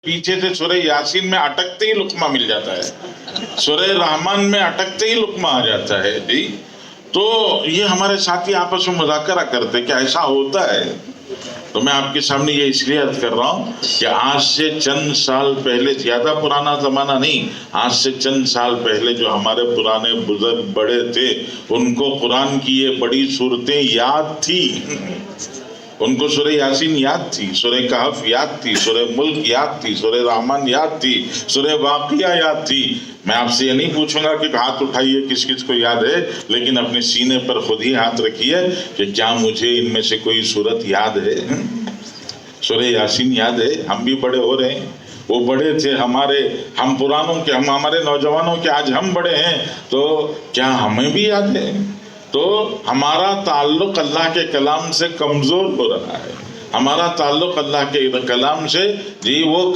پیچھے سے سورہ یاسین میں اٹکتے ہی لقمہ مل جاتا ہے، سورہ رحمان میں اٹکتے ہی لقمہ آ جاتا ہے جی۔ تو یہ ہمارے ساتھی آپس میں مذاکرہ کرتے کہ ایسا ہوتا ہے، تو میں آپ کے سامنے یہ اس لیے عرض کر رہا ہوں کہ آج سے چند سال پہلے، زیادہ پرانا زمانہ نہیں، آج سے چند سال پہلے جو ہمارے پرانے بزرگ بڑے تھے ان کو قرآن کی یہ بڑی صورتیں یاد تھی، ان کو سورہ یاسین یاد تھی، سورہ کہف یاد تھی، سورہ ملک یاد تھی، سورہ رحمان یاد تھی، سورہ واقعہ یاد تھی۔ میں آپ سے یہ نہیں پوچھوں گا کہ ہاتھ اٹھائیے کس کس کو یاد ہے، لیکن اپنے سینے پر خود ہی ہاتھ رکھیے کہ کیا مجھے ان میں سے کوئی صورت یاد ہے؟ سورہ یاسین یاد ہے؟ ہم بھی بڑے ہو رہے ہیں، وہ بڑے تھے ہمارے، ہم پرانوں کے، ہم ہمارے نوجوانوں کے، آج ہم بڑے ہیں تو کیا ہمیں بھی یاد ہے؟ تو ہمارا تعلق اللہ کے کلام سے کمزور ہو رہا ہے، ہمارا تعلق اللہ کے کلام سے جی وہ